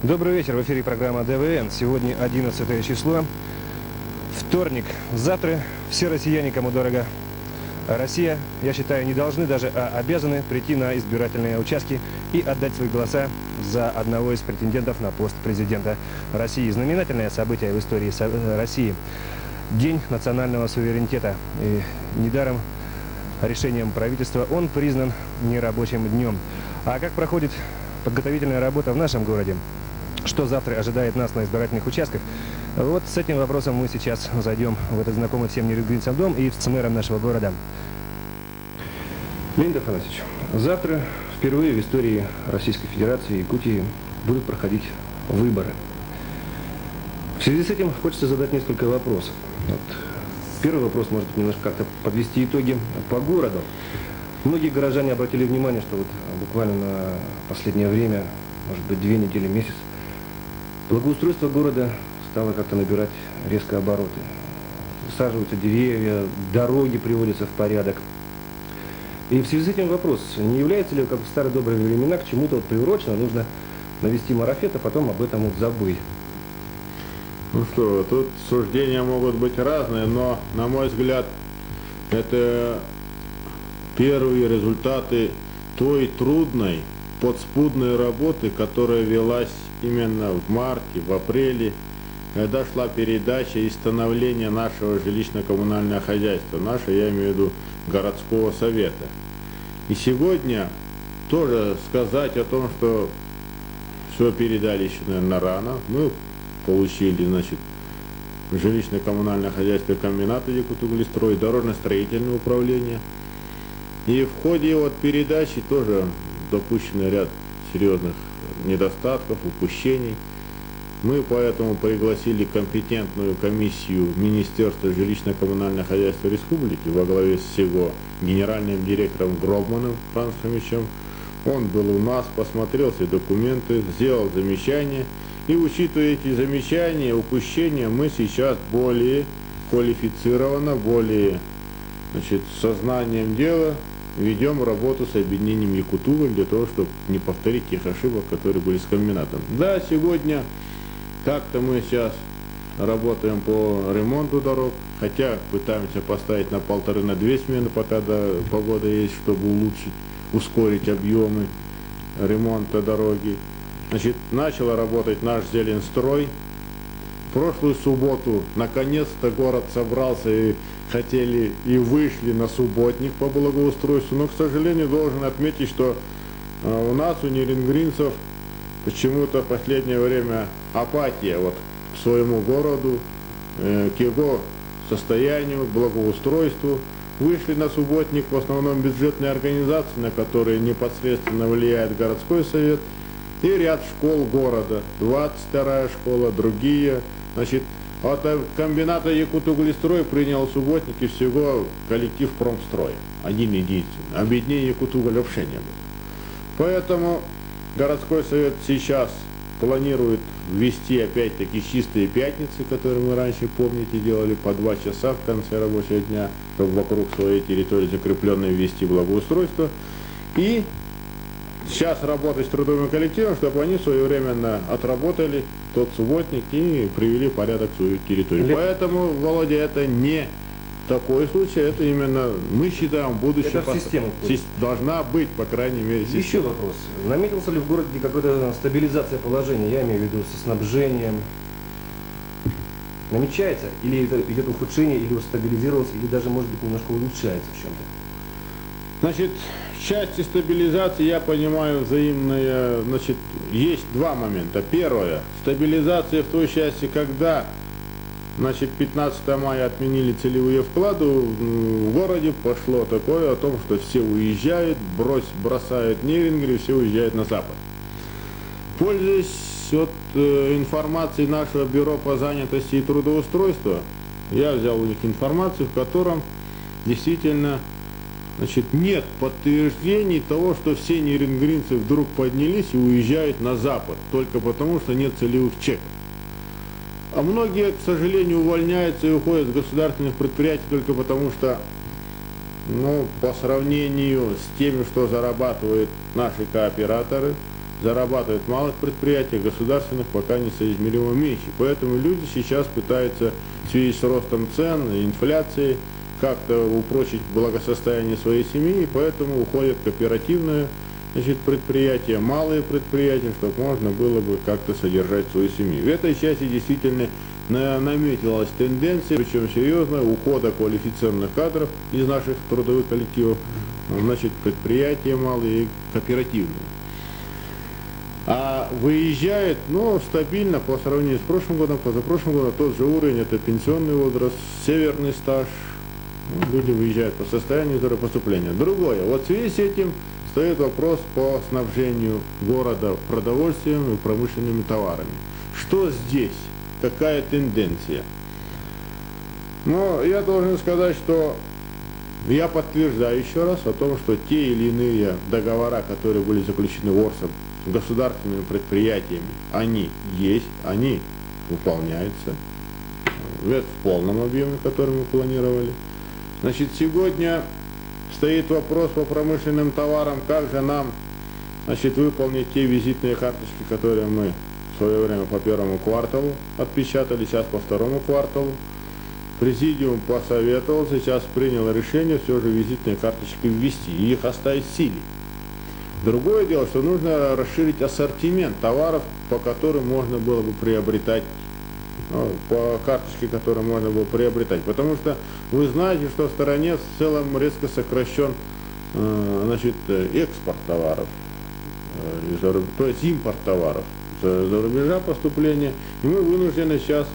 Добрый вечер, в эфире программа ДВН. Сегодня 11 число, вторник. Завтра все россияне, кому дорого Россия, я считаю, не должны даже, а обязаны прийти на избирательные участки и отдать свои голоса за одного из претендентов на пост президента России. Знаменательное событие в истории России. День национального суверенитета. И недаром решением правительства он признан нерабочим днем. А как проходит подготовительная работа в нашем городе? Что завтра ожидает нас на избирательных участках? Вот с этим вопросом мы сейчас зайдем в этот знакомый всем нерюнгринцам дом и с мэром нашего города. Леонид Афанасьевич, завтра впервые в истории Российской Федерации и Якутии будут проходить выборы. В связи с этим хочется задать несколько вопросов. Вот. Первый вопрос, может быть, немножко как-то подвести итоги по городу. Многие горожане обратили внимание, что вот буквально на последнее время, может быть, 2 недели, месяц, благоустройство города стало как-то набирать резко обороты. Высаживаются деревья, дороги приводятся в порядок. И в связи с этим вопрос, не является ли, как в старые добрые времена, к чему-то вот приурочено, нужно навести марафет, а потом об этом вот забыть? Ну что, тут суждения могут быть разные, но, на мой взгляд, это первые результаты той трудной, подспудной работы, которая велась именно в марте, в апреле, когда шла передача и становление нашего жилищно-коммунального хозяйства, наше, я имею в виду, городского совета. И сегодня тоже сказать о том, что все передали еще, наверное, рано. Мы получили, значит, жилищно-коммунальное хозяйство комбината Якутуглистрой, дорожно-строительное управление. И в ходе вот передачи тоже допущен ряд серьезных недостатков, упущений. Мы поэтому пригласили компетентную комиссию Министерства жилищно-коммунального хозяйства Республики во главе с его генеральным директором Гробманом Францовичем. Он был у нас, посмотрел все документы, сделал замечания. И учитывая эти замечания, упущения, мы сейчас более квалифицированно, более, значит, сознанием дела ведем работу с объединением Якутуголь для того, чтобы не повторить тех ошибок, которые были с комбинатом. Да, сегодня как-то мы сейчас работаем по ремонту дорог, хотя пытаемся поставить на 1,5-2 смены, пока погода есть, чтобы улучшить, ускорить объемы ремонта дороги. Значит, начал работать наш Зеленстрой. В прошлую субботу наконец-то город собрался и хотели и вышли на субботник по благоустройству, но, к сожалению, должен отметить, что у нас, у нерюнгринцев, почему-то в последнее время апатия вот к своему городу, к его состоянию, к благоустройству. Вышли на субботник в основном бюджетные организации, на которые непосредственно влияет городской совет, и ряд школ города, 22-я школа, другие. Значит, от комбината Якутуглистрой принял субботники всего коллектив Промстроя, один единственный. Объединение Якутуголь вообще не было. Поэтому городской совет сейчас планирует ввести опять-таки чистые пятницы, которые мы раньше, помните, делали по 2 часа в конце рабочего дня, чтобы вокруг своей территории закрепленной ввести благоустройство. И сейчас работать с трудовым коллективом, чтобы они своевременно отработали тот субботник и привели в порядок свою территорию. Поэтому, Володя, это не такой случай, это именно, мы считаем, будущее. Это в систему должна быть, по крайней мере, система. Еще вопрос. Наметился ли в городе какая-то стабилизация положения, я имею в виду со снабжением? Намечается? Или это идет ухудшение, или стабилизировалось, или даже, может быть, немножко улучшается в чем-то? Значит, в части стабилизации, я понимаю, взаимная, значит, есть 2 момента. Первое, стабилизация в той части, когда, значит, 15 мая отменили целевые вклады, в городе пошло такое о том, что все уезжают, бросают Нерюнгри, все уезжают на запад. Пользуясь от информации нашего бюро по занятости и трудоустройству, я взял у них информацию, в котором действительно, значит, нет подтверждений того, что все нерюнгринцы вдруг поднялись и уезжают на запад, только потому, что нет целевых чеков. А многие, к сожалению, увольняются и уходят с государственных предприятий только потому, что, ну, по сравнению с теми, что зарабатывают наши кооператоры, зарабатывают в малых предприятиях, государственных пока несоизмеримо меньше. Поэтому люди сейчас пытаются в связи с ростом цен и инфляцией как-то упрочить благосостояние своей семьи, и поэтому уходят кооперативные, значит, предприятия, малые предприятия, чтобы можно было бы как-то содержать свою семью. В этой части действительно наметилась тенденция, причем серьезная, ухода квалифицированных кадров из наших трудовых коллективов, значит, предприятия малые и кооперативные. А выезжает, стабильно по сравнению с прошлым годом, позапрошлым годом, тот же уровень, это пенсионный возраст, северный стаж, люди выезжают по состоянию поступления. Другое, вот в связи с этим стоит вопрос по снабжению города продовольствием и промышленными товарами. Что здесь? Какая тенденция? Я должен сказать, что я подтверждаю еще раз о том, что те или иные договора, которые были заключены ВОРСом с государственными предприятиями, они есть, они выполняются в полном объеме, который мы планировали. Значит, сегодня стоит вопрос по промышленным товарам, как же нам, значит, выполнить те визитные карточки, которые мы в свое время по первому кварталу отпечатали, сейчас по второму кварталу. Президиум посоветовал, сейчас принял решение все же визитные карточки ввести и их оставить в силе. Другое дело, что нужно расширить ассортимент товаров, по которым можно было бы приобретать, по карточке, которые можно было приобретать. Потому что вы знаете, что в стороне в целом резко сокращен, значит, экспорт товаров, то есть импорт товаров за рубежа поступления. И мы вынуждены сейчас,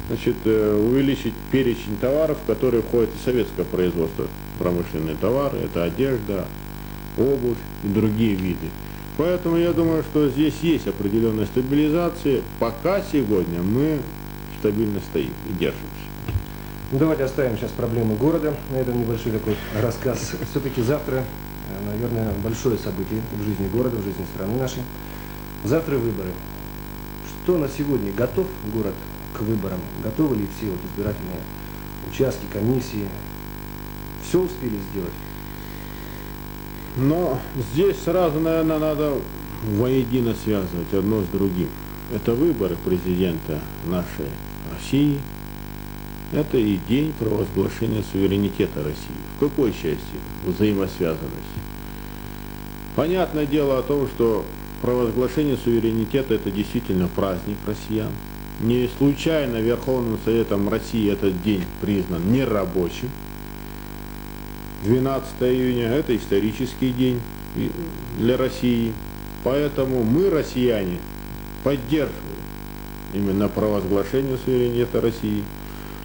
значит, увеличить перечень товаров, в которые входит и советское производство, промышленные товары, это одежда, обувь и другие виды. Поэтому я думаю, что здесь есть определенная стабилизация. Пока сегодня мы стабильно стоим и держимся. Давайте оставим сейчас проблемы города. На этом небольшой такой рассказ. Все-таки завтра, наверное, большое событие в жизни города, в жизни страны нашей. Завтра выборы. Что на сегодня готов город к выборам? Готовы ли все избирательные участки, комиссии? Все успели сделать? Но здесь сразу, наверное, надо воедино связывать одно с другим. Это выборы президента нашей России. Это и день провозглашения суверенитета России. В какой части взаимосвязанности? Понятное дело о том, что провозглашение суверенитета – это действительно праздник россиян. Не случайно Верховным Советом России этот день признан нерабочим. 12 июня – это исторический день для России. Поэтому мы, россияне, поддерживаем именно провозглашение суверенитета России.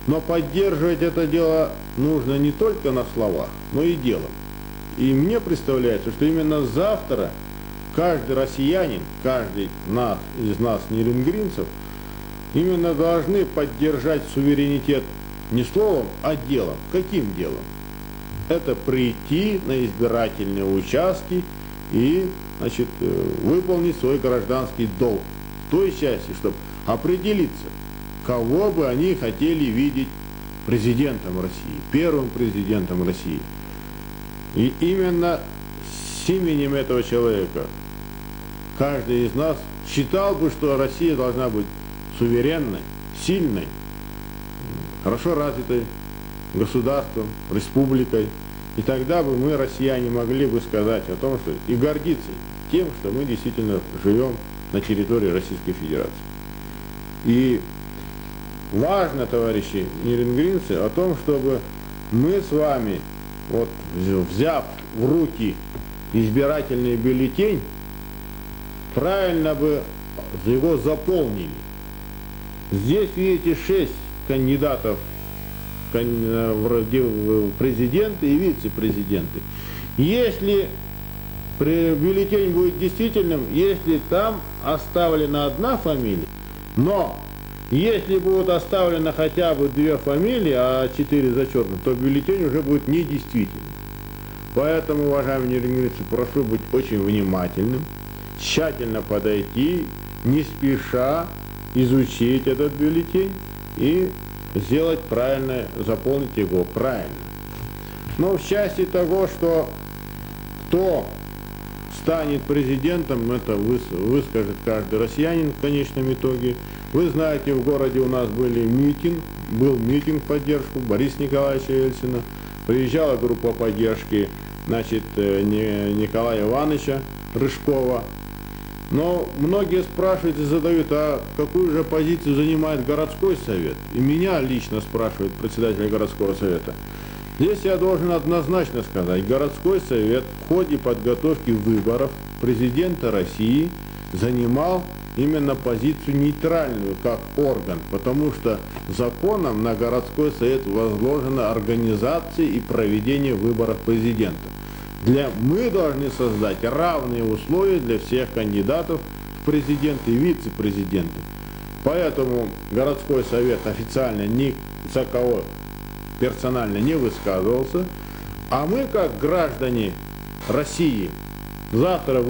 Но поддерживать это дело нужно не только на словах, но и делом. И мне представляется, что именно завтра каждый россиянин, каждый из нас, нерюнгринцев, именно должны поддержать суверенитет не словом, а делом. Каким делом? Это прийти на избирательные участки и, значит, выполнить свой гражданский долг. В той части, чтобы определиться, кого бы они хотели видеть президентом России, первым президентом России. И именно с именем этого человека каждый из нас считал бы, что Россия должна быть суверенной, сильной, хорошо развитой государством, республикой. И тогда бы мы, россияне, могли бы сказать о том, что и гордиться тем, что мы действительно живем на территории Российской Федерации. И важно, товарищи нерюнгринцы, о том, чтобы мы с вами, вот, взяв в руки избирательный бюллетень, правильно бы его заполнили. Здесь, видите, 6 кандидатов в президенты и вице-президенты. Если бюллетень будет действительным, если там оставлена одна фамилия, но если будут оставлены хотя бы 2 фамилии, а 4 зачеркнуты, то бюллетень уже будет недействительным. Поэтому, уважаемые нерюнгринцы, прошу быть очень внимательным, тщательно подойти, не спеша изучить этот бюллетень и сделать правильно, заполнить его правильно. Но в части того, что кто станет президентом, это выскажет каждый россиянин в конечном итоге. Вы знаете, в городе у нас был митинг в поддержку Бориса Николаевича Ельцина. Приезжала группа поддержки, Николая Ивановича Рыжкова. Но многие спрашивают и задают, а какую же позицию занимает городской совет? И меня лично спрашивает председатель городского совета. Здесь я должен однозначно сказать, городской совет в ходе подготовки выборов президента России занимал именно позицию нейтральную как орган, потому что законом на городской совет возложена организация и проведение выборов президента. Мы должны создать равные условия для всех кандидатов в президенты и вице-президенты. Поэтому городской совет официально ни за кого персонально не высказывался, а мы, как граждане России, завтра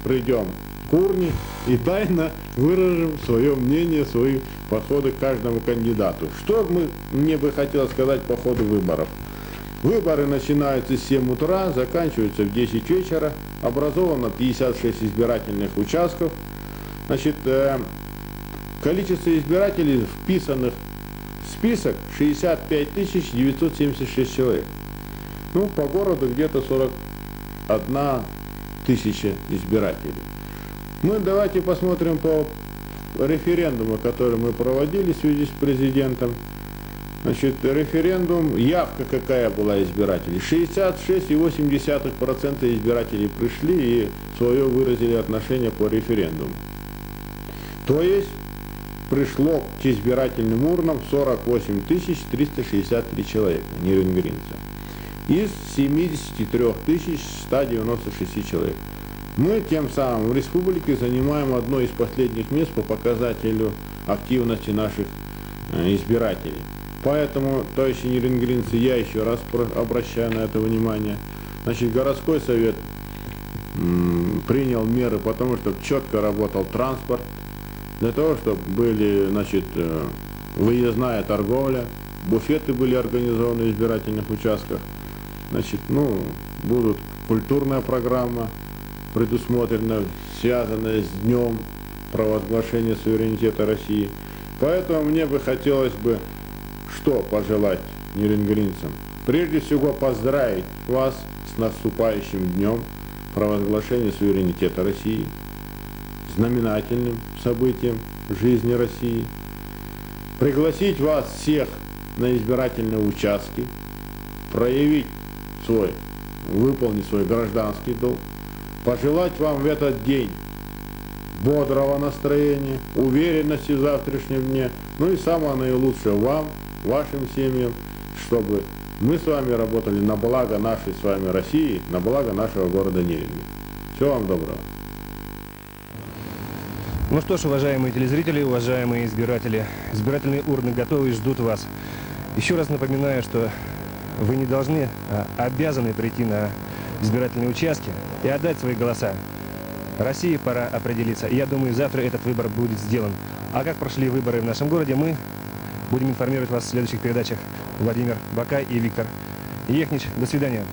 придем к урне и тайно выражем свое мнение, свои подходы к каждому кандидату. Что мне бы хотелось сказать по ходу выборов? Выборы начинаются с 7 утра, заканчиваются в 10 вечера, образовано 56 избирательных участков. Количество избирателей, вписанных в список, 65 976 человек. По городу где-то 41 тысяча избирателей. Давайте посмотрим по референдуму, который мы проводили в связи с президентом. Референдум, явка какая была избирателей? 66,8% избирателей пришли и свое выразили отношение по референдуму. То есть пришло к избирательным урнам 48 363 человека, нерюнгринцев, из 73 196 человек. Мы тем самым в республике занимаем одно из последних мест по показателю активности наших избирателей. Поэтому, товарищи нерюнгринцы, я еще раз обращаю на это внимание. Городской совет принял меры, потому что четко работал транспорт, для того, чтобы были, выездная торговля, буфеты были организованы в избирательных участках. Будут культурная программа предусмотрена, связанная с днем провозглашения суверенитета России. Поэтому мне бы хотелось что пожелать нерюнгринцам? Прежде всего поздравить вас с наступающим днем провозглашения суверенитета России, знаменательным событием в жизни России. Пригласить вас всех на избирательные участки, выполнить свой гражданский долг, пожелать вам в этот день бодрого настроения, уверенности в завтрашнем дне, и самое наилучшее вам, вашим семьям, чтобы мы с вами работали на благо нашей с вами России, на благо нашего города Нерюнги. Всего вам доброго. Ну что ж, уважаемые телезрители, уважаемые избиратели, избирательные урны готовы и ждут вас. Еще раз напоминаю, что вы не должны, а обязаны прийти на избирательные участки и отдать свои голоса. России пора определиться. И я думаю, завтра этот выбор будет сделан. А как прошли выборы в нашем городе, мы будем информировать вас в следующих передачах. Владимир Бакай и Виктор Ехнич. До свидания.